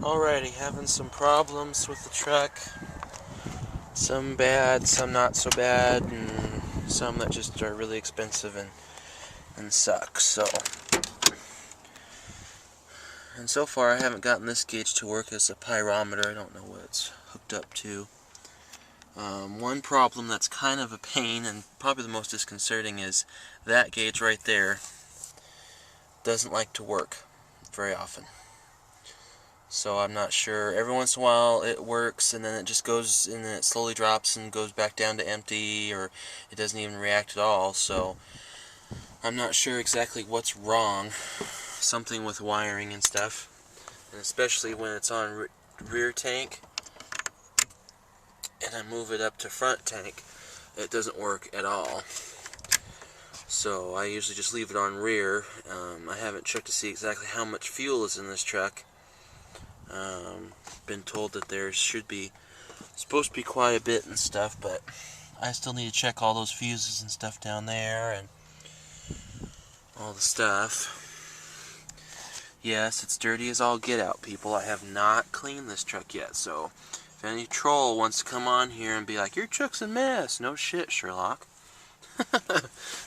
Alrighty, having some problems with the truck. Some bad, some not so bad, and some that just are really expensive and suck. And so far I haven't gotten this gauge to work as a pyrometer. I don't know what it's hooked up to. One problem that's kind of a pain and probably the most disconcerting is that gauge right there doesn't like to work very often. So I'm not sure. Every once in a while it works and then it just goes and then it slowly drops and goes back down to empty, or it doesn't even react at all. So I'm not sure exactly what's wrong. Something with wiring and stuff, and especially when it's on rear tank and I move it up to front tank, it doesn't work at all. So I usually just leave it on rear. I haven't checked to see exactly how much fuel is in this truck. Been told that there should be supposed to be quite a bit and stuff, but I still need to check all those fuses and stuff down there and all the stuff. Yes, it's dirty as all get out, people. I have not cleaned this truck yet, so if any troll wants to come on here and be like, your truck's a mess, no shit, Sherlock.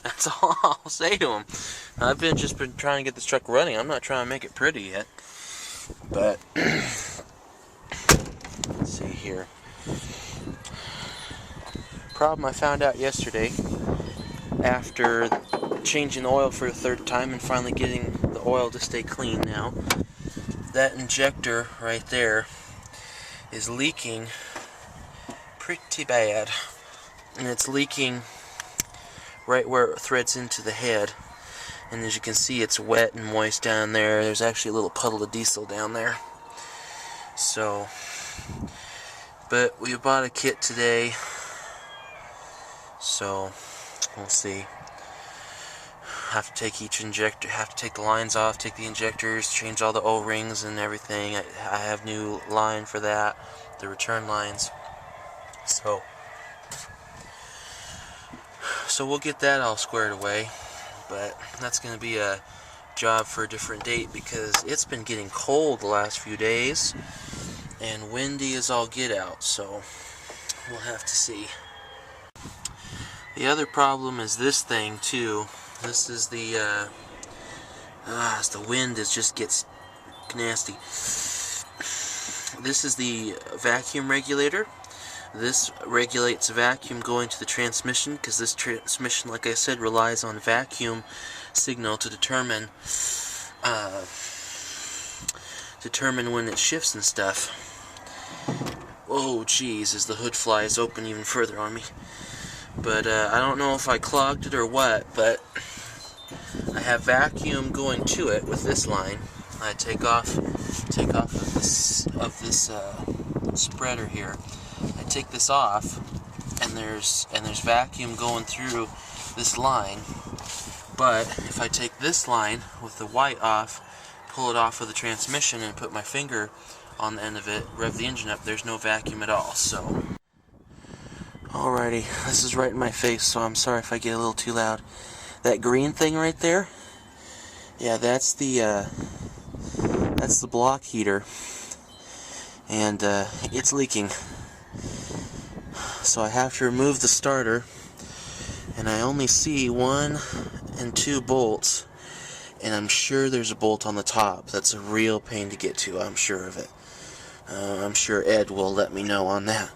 That's all I'll say to him. I've just been trying to get this truck running. I'm not trying to make it pretty yet. But let's see here. Problem I found out yesterday after changing the oil for a third time and finally getting the oil to stay clean now. That injector right there is leaking pretty bad. And it's leaking right where it threads into the head. And as you can see, it's wet and moist down there. There's actually a little puddle of diesel down there. So, but we bought a kit today. So, we'll see. Have to take each injector, have to take the lines off, take the injectors, change all the O-rings and everything. I have new line for that, the return lines. So we'll get that all squared away, but that's going to be a job for a different date because it's been getting cold the last few days and windy as all get out, so we'll have to see. The other problem is this thing too. This is the wind just gets nasty. This is the vacuum regulator. This regulates vacuum going to the transmission because this transmission, like I said, relies on vacuum signal to determine when it shifts and stuff. Oh geez, as the hood flies open even further on me. But I don't know if I clogged it or what, but I have vacuum going to it with this line. I take off of this spreader here. I take this off, and there's vacuum going through this line. But if I take this line with the white off, pull it off of the transmission, and put my finger on the end of it, rev the engine up, there's no vacuum at all. So, alrighty, this is right in my face, so I'm sorry if I get a little too loud. That green thing right there, yeah, that's the block heater, and it's leaking. So I have to remove the starter, and I only see 1 and 2 bolts, and I'm sure there's a bolt on the top. That's a real pain to get to, I'm sure of it. I'm sure Ed will let me know on that.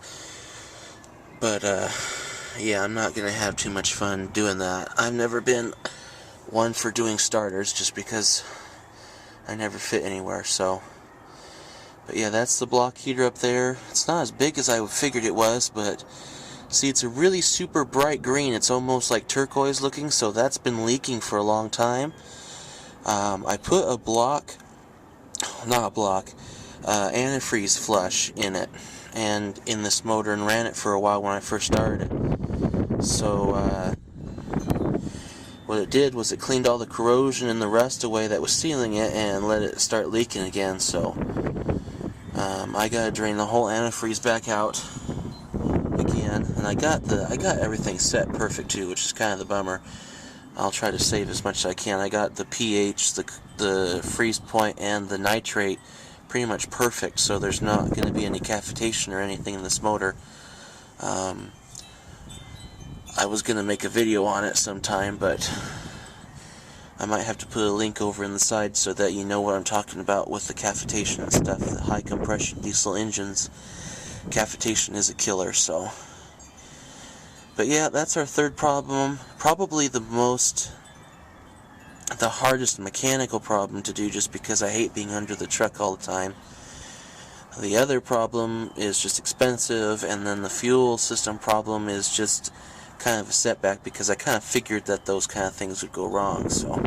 But yeah, I'm not gonna have too much fun doing that. I've never been one for doing starters just because I never fit anywhere, so. But yeah, that's the block heater up there. It's not as big as I figured it was, but see, it's a really super bright green. It's almost like turquoise looking, so that's been leaking for a long time. I put antifreeze flush in it and in this motor and ran it for a while when I first started it. So what it did was it cleaned all the corrosion and the rust away that was sealing it and let it start leaking again. So I gotta drain the whole antifreeze back out again, and I got everything set perfect too, which is kind of the bummer. I'll try to save as much as I can. I got the pH, the freeze point, and the nitrate pretty much perfect, so there's not going to be any cavitation or anything in this motor. I was going to make a video on it sometime, but I might have to put a link over in the side so that you know what I'm talking about with the cavitation and stuff. The high compression diesel engines, cavitation is a killer, so. But yeah, that's our third problem. Probably the hardest mechanical problem to do, just because I hate being under the truck all the time. The other problem is just expensive, and then the fuel system problem is just kind of a setback, because I kind of figured that those kind of things would go wrong, so.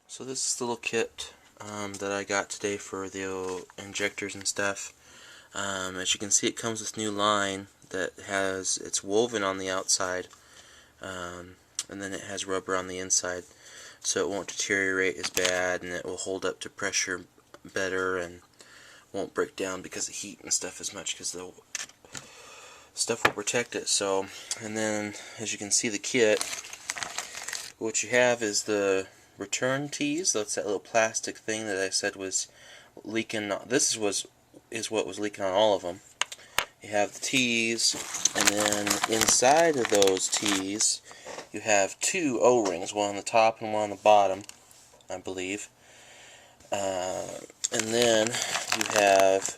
So this is the little kit that I got today for the injectors and stuff. As you can see, it comes with new line that it's woven on the outside, and then it has rubber on the inside, so it won't deteriorate as bad, and it will hold up to pressure better and won't break down because of heat and stuff as much, because the stuff will protect it. So, and then as you can see, the kit, what you have is the return tees. That's that little plastic thing that I said was leaking. This is what was leaking on all of them. You have the tees, and then inside of those tees you have two O-rings, one on the top and one on the bottom, I believe. And then you have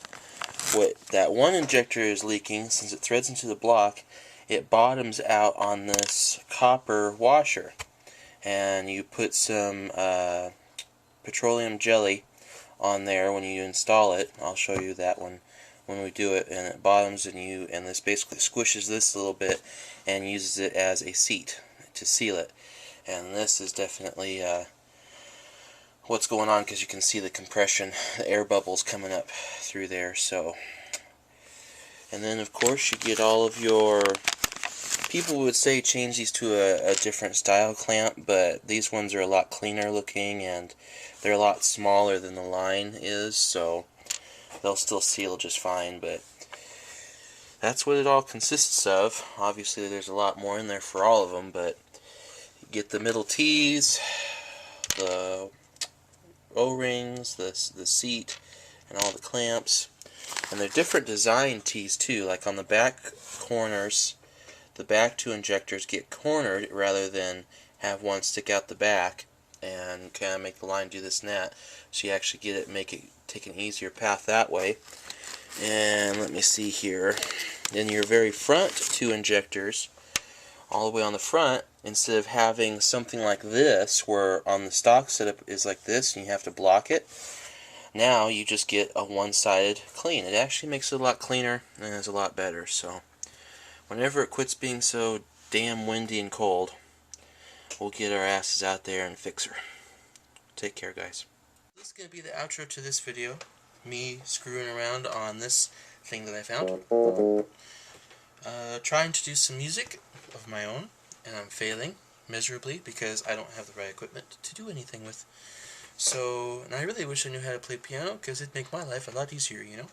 that one injector is leaking. Since it threads into the block, it bottoms out on this copper washer, and you put some petroleum jelly on there when you install it. I'll show you that when we do it. And it bottoms, and this basically squishes this a little bit and uses it as a seat to seal it. And this is definitely what's going on, because you can see the compression, the air bubbles coming up through there. So, and then of course you get all of your, people would say change these to a different style clamp, but these ones are a lot cleaner looking, and they're a lot smaller than the line is, so they'll still seal just fine. But that's what it all consists of. Obviously there's a lot more in there for all of them, but you get the middle tees, the O-rings, the seat, and all the clamps. And they're different design tees too, like on the back corners. The back two injectors get cornered rather than have one stick out the back and kind of make the line do this and that. So you actually take an easier path that way. And let me see here. In your very front two injectors, all the way on the front, instead of having something like this, where on the stock setup is like this and you have to block it, now you just get a one-sided clean. It actually makes it a lot cleaner and is a lot better. So whenever it quits being so damn windy and cold, we'll get our asses out there and fix her. Take care, guys. This is going to be the outro to this video. Me screwing around on this thing that I found. Trying to do some music of my own, and I'm failing miserably because I don't have the right equipment to do anything with. So, and I really wish I knew how to play piano, because it'd make my life a lot easier, you know?